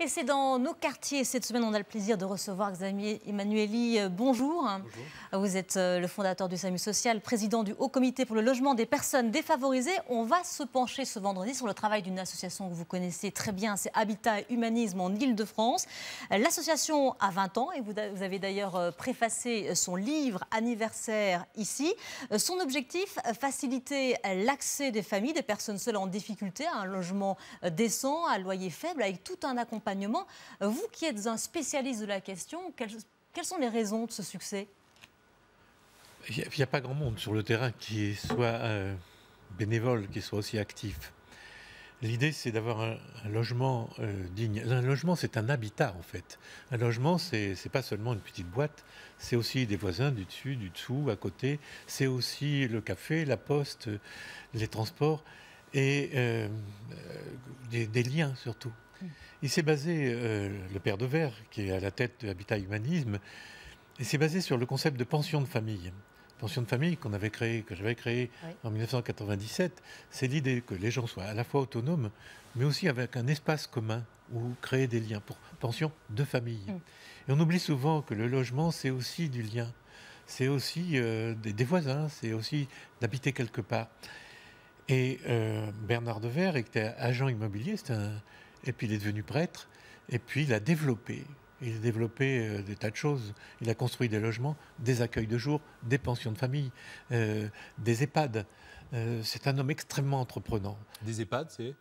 Et c'est dans nos quartiers. Cette semaine, on a le plaisir de recevoir Xavier Emmanuelli. Bonjour. Bonjour. Vous êtes le fondateur du SAMU Social, président du Haut Comité pour le logement des personnes défavorisées. On va se pencher ce vendredi sur le travail d'une association que vous connaissez très bien, c'est Habitat et Humanisme en Île-de-France. L'association a 20 ans et vous avez d'ailleurs préfacé son livre anniversaire ici. Son objectif, faciliter l'accès des familles, des personnes seules en difficulté à un logement décent, à loyer faible, avec tout un accompagnement. Vous qui êtes un spécialiste de la question, quelles sont les raisons de ce succès ? Il n'y a pas grand monde sur le terrain qui soit bénévole, qui soit aussi actif. L'idée, c'est d'avoir un logement digne. Un logement, c'est un habitat, en fait. Un logement, c'est pas seulement une petite boîte, c'est aussi des voisins du dessus, du dessous, à côté. C'est aussi le café, la poste, les transports et des liens, surtout. Il s'est basé, le père Devers, qui est à la tête de Habitat Humanisme, il s'est basé sur le concept de pension de famille. Pension de famille que j'avais créé oui. En 1997, c'est l'idée que les gens soient à la fois autonomes, mais aussi avec un espace commun où créer des liens pour pension de famille. Et on oublie souvent que le logement, c'est aussi du lien. C'est aussi des voisins, c'est aussi d'habiter quelque part. Et Bernard Devers était agent immobilier, et puis il est devenu prêtre, et puis il a développé. Il a développé des tas de choses. Il a construit des logements, des accueils de jour, des pensions de famille, des EHPAD. C'est un homme extrêmement entreprenant. Des EHPAD, c'est ?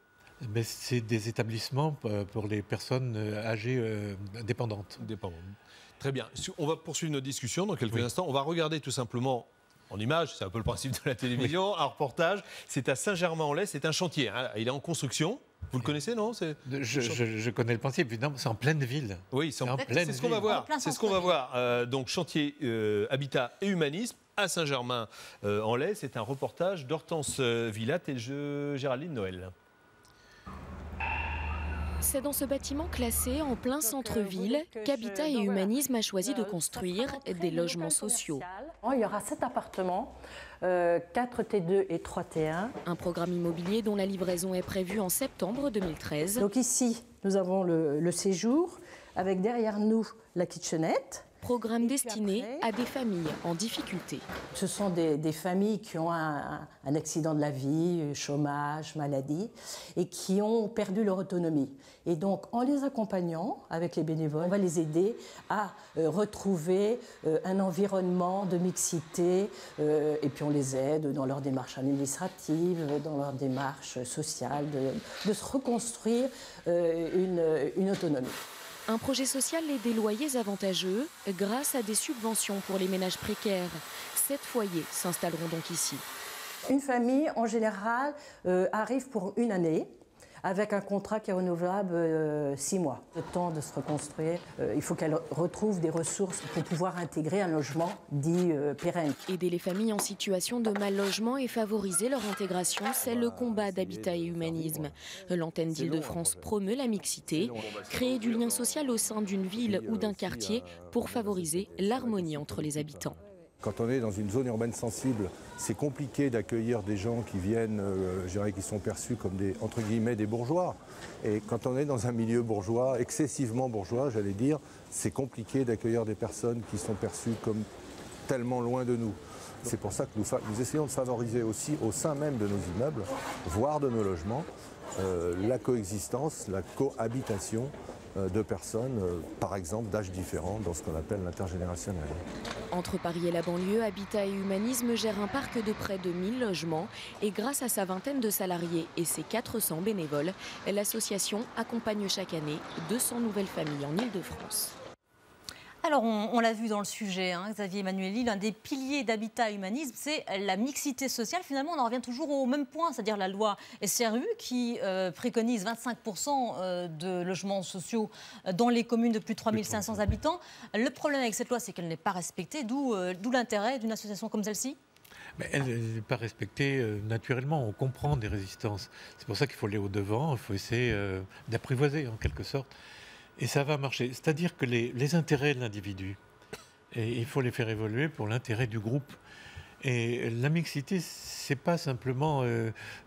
C'est des établissements pour les personnes âgées dépendantes. Très bien. On va poursuivre notre discussion dans quelques instants. On va regarder tout simplement en images, c'est un peu le principe de la télévision, un reportage. C'est à Saint-Germain-en-Laye, c'est un chantier. Hein. Il est en construction. Vous le connaissez, non ? Je connais le principe, évidemment, c'est en pleine ville. Oui, c'est ce qu'on va voir. C'est ce qu'on va voir. Donc, chantier Habitat et Humanisme à Saint-Germain-en-Laye. C'est un reportage d'Hortense Villat et Géraldine Noël. C'est dans ce bâtiment classé en plein centre-ville qu'Habitat et Humanisme a choisi de construire des logements sociaux. Il y aura 7 appartements, 4 T2 et 3 T1. Un programme immobilier dont la livraison est prévue en septembre 2013. Donc ici, nous avons le séjour, avec derrière nous la kitchenette. Programme destiné à des familles en difficulté. Ce sont des familles qui ont un accident de la vie, chômage, maladie, et qui ont perdu leur autonomie. Et donc, en les accompagnant avec les bénévoles, on va les aider à retrouver un environnement de mixité, et puis on les aide dans leur démarche administrative, dans leur démarche sociale, de se reconstruire une autonomie. Un projet social et des loyers avantageux grâce à des subventions pour les ménages précaires. 7 foyers s'installeront donc ici. Une famille, en général, arrive pour une année, avec un contrat qui est renouvelable 6 mois. Le temps de se reconstruire, il faut qu'elle retrouve des ressources pour pouvoir intégrer un logement dit pérenne. Aider les familles en situation de mal logement et favoriser leur intégration, c'est le combat d'Habitat et Humanisme. L'antenne d'Île-de-France promeut la mixité, créer du lien social au sein d'une ville ou d'un quartier pour favoriser l'harmonie entre les habitants. Quand on est dans une zone urbaine sensible, c'est compliqué d'accueillir des gens qui viennent, je dirais, qui sont perçus comme des, entre guillemets, des bourgeois. Et quand on est dans un milieu bourgeois, excessivement bourgeois, j'allais dire, c'est compliqué d'accueillir des personnes qui sont perçues comme tellement loin de nous. C'est pour ça que nous essayons de favoriser aussi au sein même de nos immeubles, voire de nos logements, la coexistence, la cohabitation de personnes, par exemple, d'âges différents, dans ce qu'on appelle l'intergénérationnel. Entre Paris et la banlieue, Habitat et Humanisme gère un parc de près de 1000 logements et grâce à sa vingtaine de salariés et ses 400 bénévoles, l'association accompagne chaque année 200 nouvelles familles en Île-de-France. Alors, on l'a vu dans le sujet, hein, Xavier Emmanuelli, l'un des piliers d'Habitat et Humanisme, c'est la mixité sociale. Finalement, on en revient toujours au même point, c'est-à-dire la loi SRU qui préconise 25% de logements sociaux dans les communes de plus de 3500 habitants. Le problème avec cette loi, c'est qu'elle n'est pas respectée, d'où l'intérêt d'une association comme celle-ci. Mais elle n'est pas respectée naturellement, on comprend des résistances. C'est pour ça qu'il faut aller au-devant, il faut essayer d'apprivoiser en quelque sorte. Et ça va marcher. C'est-à-dire que les intérêts de l'individu, il faut les faire évoluer pour l'intérêt du groupe. Et la mixité, c'est pas simplement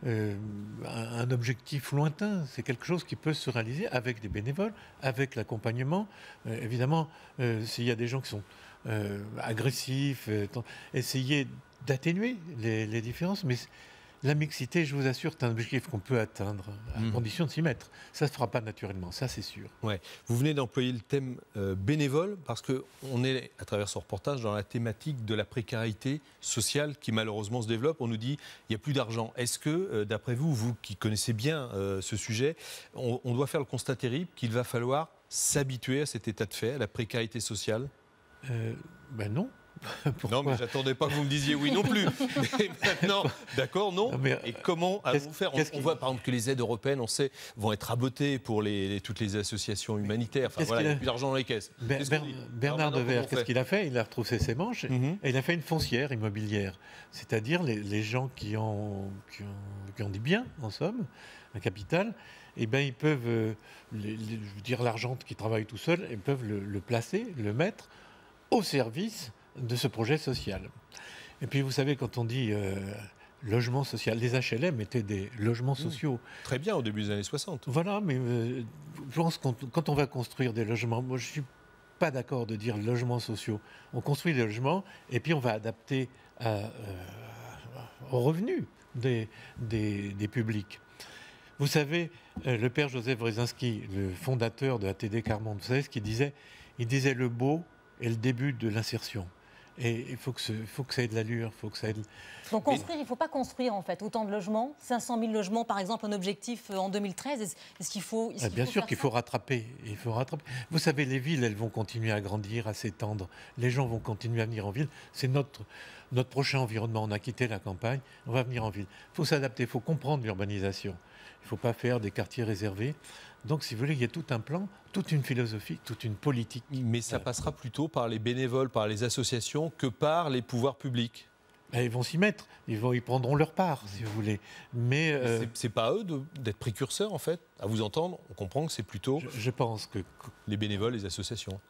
un objectif lointain, c'est quelque chose qui peut se réaliser avec des bénévoles, avec l'accompagnement. Évidemment, s'il y a des gens qui sont agressifs, essayer d'atténuer les différences, mais la mixité, je vous assure, c'est un objectif qu'on peut atteindre à condition de s'y mettre. Ça ne se fera pas naturellement, ça c'est sûr. Ouais. Vous venez d'employer le thème bénévole parce qu'on est, à travers ce reportage, dans la thématique de la précarité sociale qui malheureusement se développe. On nous dit il n'y a plus d'argent. Est-ce que, d'après vous, vous qui connaissez bien ce sujet, on doit faire le constat terrible qu'il va falloir s'habituer à cet état de fait, à la précarité sociale ? Ben non. Non, mais j'attendais pas que vous me disiez oui non plus. Mais maintenant, d'accord, non. Et comment allons-nous faire ? On voit par exemple que les aides européennes, on sait, vont être rabotées pour toutes les associations humanitaires. Enfin voilà, il n'y a plus d'argent dans les caisses. Bernard Devers, qu'est-ce qu'il a fait ? Il a retroussé ses manches et il a fait une foncière immobilière. C'est-à-dire les gens qui ont des biens, en somme, un capital, eh ben, ils peuvent, je veux dire l'argent qui travaille tout seul, ils peuvent le placer, le mettre au service de ce projet social. Et puis vous savez, quand on dit logement social, les HLM étaient des logements sociaux. Très bien, au début des années 60. Voilà, mais je pense que quand on va construire des logements, moi je ne suis pas d'accord de dire logements sociaux. On construit des logements et puis on va adapter aux revenus des publics. Vous savez, le père Joseph Wrezinski, le fondateur de ATD Quart Monde, vous savez ce qu'il disait ? Il disait le beau est le début de l'insertion. Et il faut que ça ait de l'allure, il faut que ça ait de... Donc construire, il ne faut pas construire en fait autant de logements, 500 000 logements par exemple, un objectif en 2013, est-ce qu'il faut... Bien sûr qu'il faut rattraper, Vous savez, les villes, elles vont continuer à grandir, à s'étendre, les gens vont continuer à venir en ville, c'est notre prochain environnement, on a quitté la campagne, on va venir en ville. Il faut s'adapter, il faut comprendre l'urbanisation, il ne faut pas faire des quartiers réservés. Donc, si vous voulez, il y a tout un plan, toute une philosophie, toute une politique. Mais ça passera plutôt par les bénévoles, par les associations, que par les pouvoirs publics. Ils vont s'y mettre, ils prendront leur part, si vous voulez. Mais c'est pas à eux d'être précurseurs, en fait. À vous entendre, on comprend que c'est plutôt... Je pense que... Les bénévoles, les associations.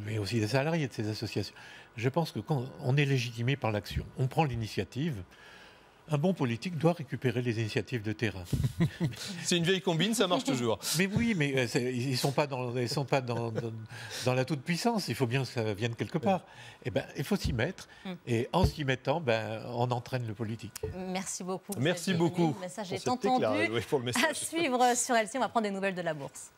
Mais aussi les salariés de ces associations. Je pense que quand on est légitimé par l'action, on prend l'initiative. Un bon politique doit récupérer les initiatives de terrain. C'est une vieille combine, ça marche toujours. Mais oui, mais ils ne sont pas dans la toute-puissance. Il faut bien que ça vienne quelque part. Eh ben, il faut s'y mettre. Et en s'y mettant, on entraîne le politique. Merci beaucoup. Merci beaucoup. Le message est entendu. Pour le message. À suivre sur LCI, on va prendre des nouvelles de la bourse.